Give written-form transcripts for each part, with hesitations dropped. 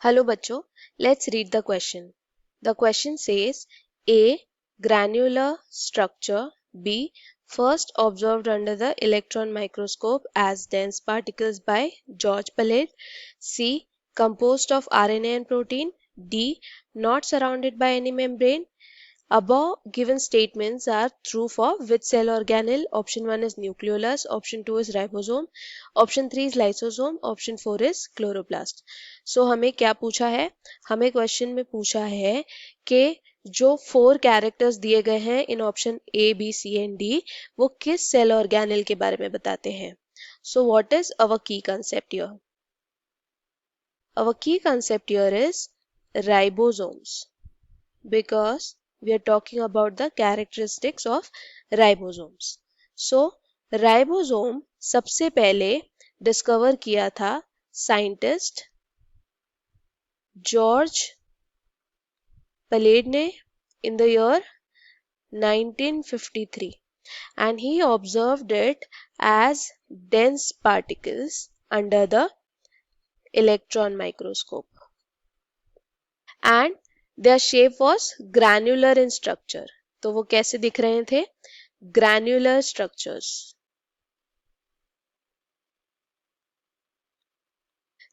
Hello bachcho, let's read the question. The question says A. Granular structure. B. First observed under the electron microscope as dense particles by George Palade. C. Composed of RNA and protein. D. Not surrounded by any membrane. Above given statements are true for which cell organelle? Option 1 is nucleolus, option 2 is ribosome, option 3 is lysosome, option 4 is chloroplast. So हमें क्या पूछा है? हमें question में पूछा है कि जो 4 कैरेक्टर्स दिए गए हैं इन option A B C and D वो किस सेल ऑर्गेनेल के बारे में बताते हैं. So what is our key concept here? Our key concept here is ribosomes, because we are talking about the characteristics of ribosomes. So ribosome सबसे पहले discover किया था साइंटिस्ट जॉर्ज पलेड ने in the year 1953, and he observed it as dense particles under the electron microscope, and their shape was granular in structure. तो वो कैसे दिख रहे थे? Granular structures.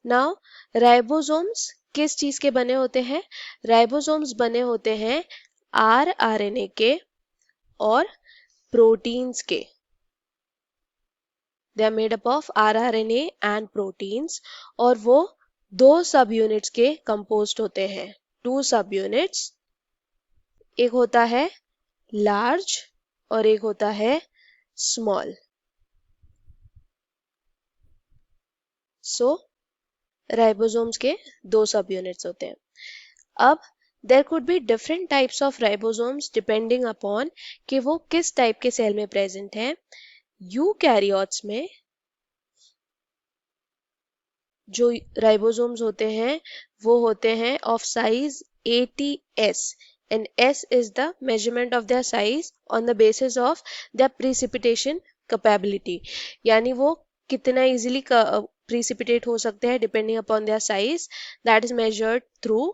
Now ribosomes किस चीज के बने होते हैं? Ribosomes बने होते हैं rRNA के और प्रोटीन्स के. They are made up of rRNA and proteins, और वो दो सब यूनिट्स के कंपोज्ड होते हैं. टू सब यूनिट्स, एक होता है लार्ज और एक होता है स्मॉल. सो राइबोसोम्स के दो सब यूनिट्स होते हैं. अब there could be different types of ribosomes depending upon कि वो किस टाइप के सेल में प्रेजेंट है. यूकैरियोट्स में जो राइबोसोम्स होते हैं वो होते हैं of size ATS, and S is the measurement of their size on the basis of their precipitation capability. यानी वो कितना easily precipitate हो सकते हैं depending upon their size, that is measured through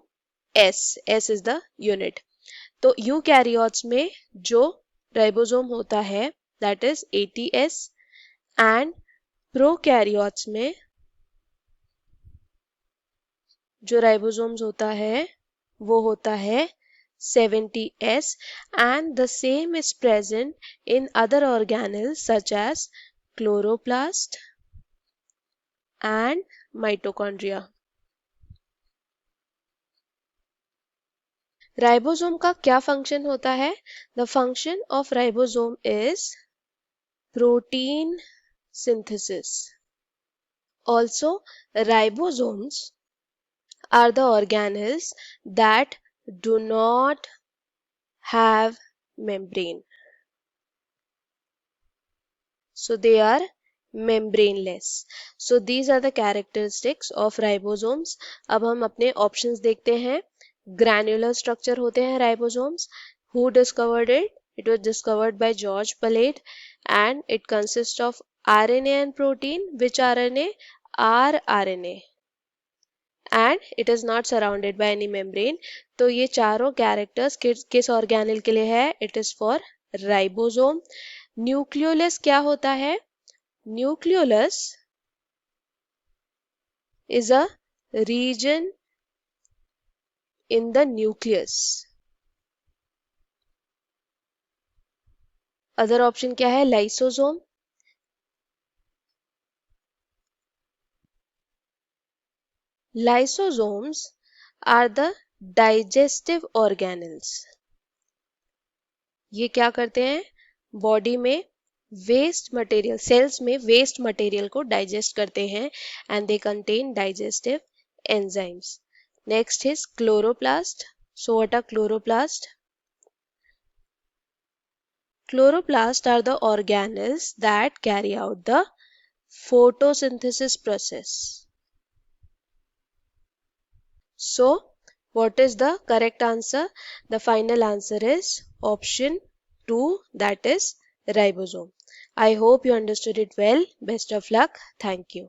S. S is the unit. तो eukaryotes में जो ribosome होता है that is ATS, and prokaryotes में जो राइबोसोम्स होता है वो होता है 70S, and the same is present in other organelles such as chloroplast and mitochondria. Ribosome का क्या फंक्शन होता है? The function of ribosome is protein synthesis. Also, ribosomes are the organelles that do not have membrane. So they are membraneless. So these are the characteristics of ribosomes. अब हम अपने options देखते हैं. Granular structure होते हैं ribosomes. Who discovered it? It was discovered by George Palade, and it consists of RNA and protein. Which RNA? rRNA. And it is not surrounded by any membrane. तो ये चारों characters किस organelle के लिए है? It is for ribosome. Nucleolus क्या होता है? Nucleolus is a region in the nucleus. Other option क्या है? Lysosome. Lysosomes are the digestive organelles. ये क्या करते हैं? बॉडी में वेस्ट मटेरियल, सेल्स में वेस्ट मटेरियल को डाइजेस्ट करते हैं, and they contain digestive enzymes. Next is chloroplast. So what are chloroplast? Chloroplasts are the organelles that carry out the photosynthesis process. So, what is the correct answer? The final answer is option 2, that is ribosome. I hope you understood it well. Best of luck. Thank you.